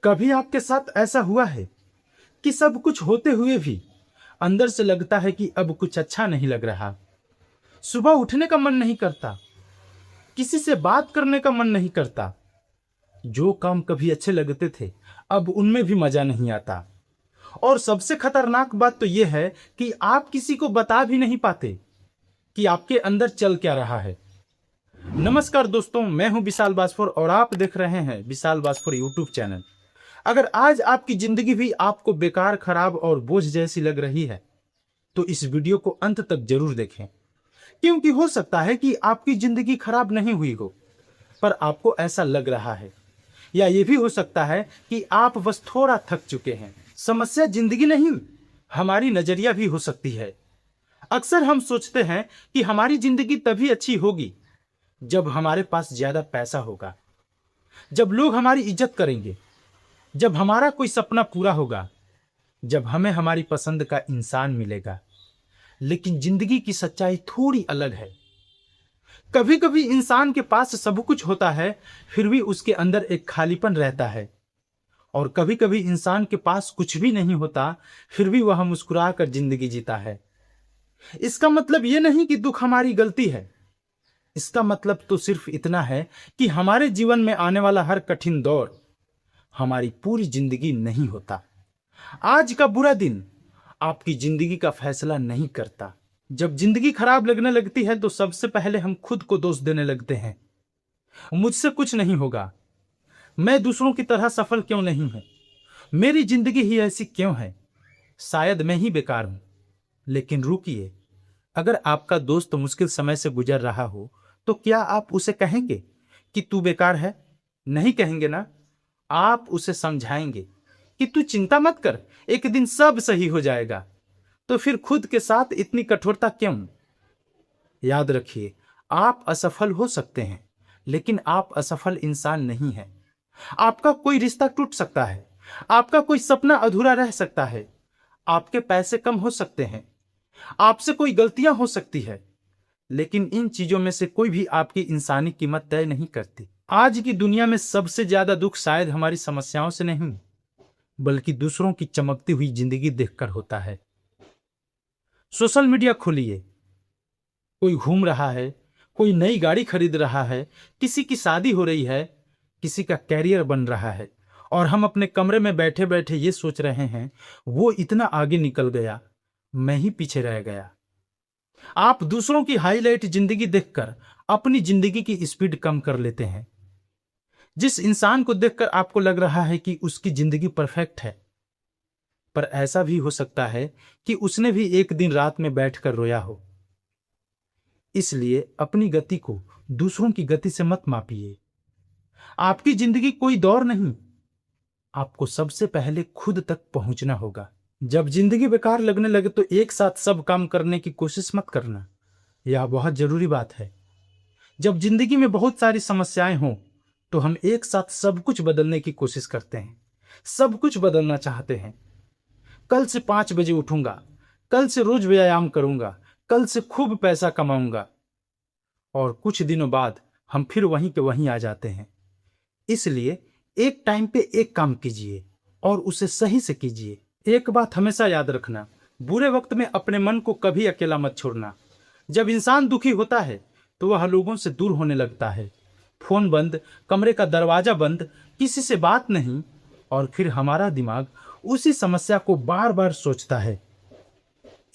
कभी आपके साथ ऐसा हुआ है कि सब कुछ होते हुए भी अंदर से लगता है कि अब कुछ अच्छा नहीं लग रहा। सुबह उठने का मन नहीं करता, किसी से बात करने का मन नहीं करता। जो काम कभी अच्छे लगते थे अब उनमें भी मजा नहीं आता। और सबसे खतरनाक बात तो यह है कि आप किसी को बता भी नहीं पाते कि आपके अंदर चल क्या रहा है। नमस्कार दोस्तों, मैं हूं विशाल बाजपुर और आप देख रहे हैं विशाल बाजपुर यूट्यूब चैनल। अगर आज आपकी जिंदगी भी आपको बेकार, खराब और बोझ जैसी लग रही है तो इस वीडियो को अंत तक जरूर देखें, क्योंकि हो सकता है कि आपकी जिंदगी खराब नहीं हुई हो पर आपको ऐसा लग रहा है, या ये भी हो सकता है कि आप बस थोड़ा थक चुके हैं। समस्या जिंदगी नहीं, हमारी नजरिया भी हो सकती है। अक्सर हम सोचते हैं कि हमारी जिंदगी तभी अच्छी होगी जब हमारे पास ज्यादा पैसा होगा, जब लोग हमारी इज्जत करेंगे, जब हमारा कोई सपना पूरा होगा, जब हमें हमारी पसंद का इंसान मिलेगा। लेकिन जिंदगी की सच्चाई थोड़ी अलग है। कभी कभी इंसान के पास सब कुछ होता है फिर भी उसके अंदर एक खालीपन रहता है, और कभी कभी इंसान के पास कुछ भी नहीं होता फिर भी वह मुस्कुरा कर जिंदगी जीता है। इसका मतलब यह नहीं कि दुख हमारी गलती है, इसका मतलब तो सिर्फ इतना है कि हमारे जीवन में आने वाला हर कठिन दौर हमारी पूरी जिंदगी नहीं होता। आज का बुरा दिन आपकी जिंदगी का फैसला नहीं करता। जब जिंदगी खराब लगने लगती है तो सबसे पहले हम खुद को दोष देने लगते हैं। मुझसे कुछ नहीं होगा, मैं दूसरों की तरह सफल क्यों नहीं हूं, मेरी जिंदगी ही ऐसी क्यों है, शायद मैं ही बेकार हूं। लेकिन रुकिए, अगर आपका दोस्त मुश्किल समय से गुजर रहा हो तो क्या आप उसे कहेंगे कि तू बेकार है? नहीं कहेंगे ना। आप उसे समझाएंगे कि तू चिंता मत कर, एक दिन सब सही हो जाएगा। तो फिर खुद के साथ इतनी कठोरता क्यों? याद रखिए, आप असफल हो सकते हैं लेकिन आप असफल इंसान नहीं हैं। आपका कोई रिश्ता टूट सकता है, आपका कोई सपना अधूरा रह सकता है, आपके पैसे कम हो सकते हैं, आपसे कोई गलतियां हो सकती है, लेकिन इन चीजों में से कोई भी आपकी इंसानी कीमत तय नहीं करती। आज की दुनिया में सबसे ज्यादा दुख शायद हमारी समस्याओं से नहीं बल्कि दूसरों की चमकती हुई जिंदगी देखकर होता है। सोशल मीडिया खोलिए, कोई घूम रहा है, कोई नई गाड़ी खरीद रहा है, किसी की शादी हो रही है, किसी का कैरियर बन रहा है, और हम अपने कमरे में बैठे बैठे ये सोच रहे हैं वो इतना आगे निकल गया, मैं ही पीछे रह गया। आप दूसरों की हाईलाइट जिंदगी देखकर अपनी जिंदगी की स्पीड कम कर लेते हैं। जिस इंसान को देखकर आपको लग रहा है कि उसकी जिंदगी परफेक्ट है, पर ऐसा भी हो सकता है कि उसने भी एक दिन रात में बैठकर रोया हो। इसलिए अपनी गति को दूसरों की गति से मत मापिए। आपकी जिंदगी कोई दौड़ नहीं, आपको सबसे पहले खुद तक पहुंचना होगा। जब जिंदगी बेकार लगने लगे तो एक साथ सब काम करने की कोशिश मत करना, यह बहुत जरूरी बात है। जब जिंदगी में बहुत सारी समस्याएं हों तो हम एक साथ सब कुछ बदलने की कोशिश करते हैं, सब कुछ बदलना चाहते हैं। कल से 5 बजे उठूंगा, कल से रोज व्यायाम करूंगा, कल से खूब पैसा कमाऊंगा, और कुछ दिनों बाद हम फिर वहीं के वहीं आ जाते हैं। इसलिए एक टाइम पे एक काम कीजिए और उसे सही से कीजिए। एक बात हमेशा याद रखना, बुरे वक्त में अपने मन को कभी अकेला मत छोड़ना। जब इंसान दुखी होता है तो वह लोगों से दूर होने लगता है, फोन बंद, कमरे का दरवाजा बंद, किसी से बात नहीं, और फिर हमारा दिमाग उसी समस्या को बार बार सोचता है।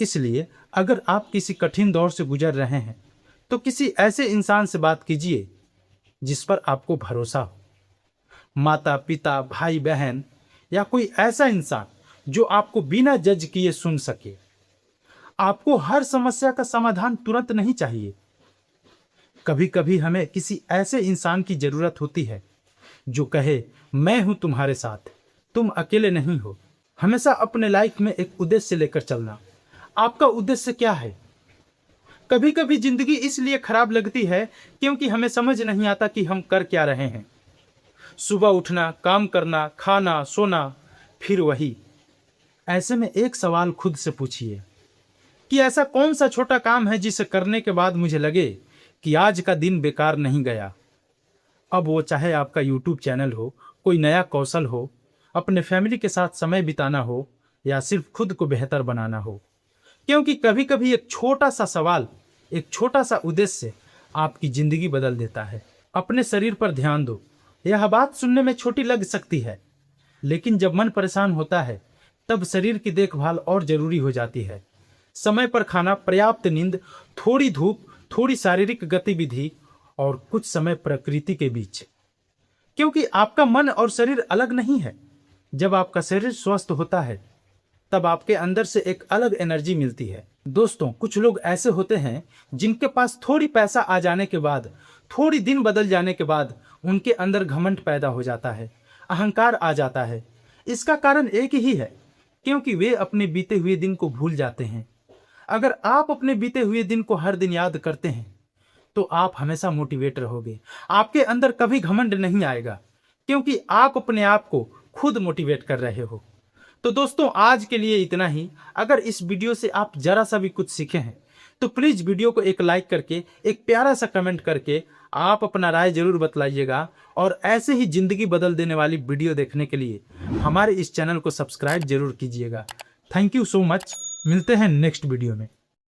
इसलिए अगर आप किसी कठिन दौर से गुजर रहे हैं तो किसी ऐसे इंसान से बात कीजिए जिस पर आपको भरोसा हो। माता पिता, भाई बहन, या कोई ऐसा इंसान जो आपको बिना जज किए सुन सके। आपको हर समस्या का समाधान तुरंत नहीं चाहिए। कभी कभी हमें किसी ऐसे इंसान की जरूरत होती है जो कहे, मैं हूं तुम्हारे साथ, तुम अकेले नहीं हो। हमेशा अपने लाइफ में एक उद्देश्य लेकर चलना। आपका उद्देश्य क्या है? कभी कभी जिंदगी इसलिए खराब लगती है क्योंकि हमें समझ नहीं आता कि हम कर क्या रहे हैं। सुबह उठना, काम करना, खाना, सोना, फिर वही। ऐसे में एक सवाल खुद से पूछिए कि ऐसा कौन सा छोटा काम है जिसे करने के बाद मुझे लगे कि आज का दिन बेकार नहीं गया। अब वो चाहे आपका यूट्यूब चैनल हो, कोई नया कौशल हो, अपने फैमिली के साथ समय बिताना हो या सिर्फ खुद को बेहतर बनाना हो। क्योंकि कभी कभी एक छोटा सा सवाल, एक छोटा सा उद्देश्य आपकी जिंदगी बदल देता है। अपने शरीर पर ध्यान दो। यह बात सुनने में छोटी लग सकती है, लेकिन जब मन परेशान होता है तब शरीर की देखभाल और जरूरी हो जाती है। समय पर खाना, पर्याप्त नींद, थोड़ी धूप, थोड़ी शारीरिक गतिविधि और कुछ समय प्रकृति के बीच। क्योंकि आपका मन और शरीर अलग नहीं है। जब आपका शरीर स्वस्थ होता है तब आपके अंदर से एक अलग एनर्जी मिलती है। दोस्तों, कुछ लोग ऐसे होते हैं जिनके पास थोड़ी पैसा आ जाने के बाद, थोड़ी दिन बदल जाने के बाद उनके अंदर घमंड पैदा हो जाता है, अहंकार आ जाता है। इसका कारण एक ही है, क्योंकि वे अपने बीते हुए दिन को भूल जाते हैं। अगर आप अपने बीते हुए दिन को हर दिन याद करते हैं तो आप हमेशा मोटिवेट रहोगे। आपके अंदर कभी घमंड नहीं आएगा, क्योंकि आप अपने आप को खुद मोटिवेट कर रहे हो। तो दोस्तों, आज के लिए इतना ही। अगर इस वीडियो से आप जरा सा भी कुछ सीखे हैं तो प्लीज वीडियो को एक लाइक करके, एक प्यारा सा कमेंट करके आप अपना राय जरूर बतलाइएगा। और ऐसे ही जिंदगी बदल देने वाली वीडियो देखने के लिए हमारे इस चैनल को सब्सक्राइब जरूर कीजिएगा। Thank you so much. मिलते हैं नेक्स्ट वीडियो में।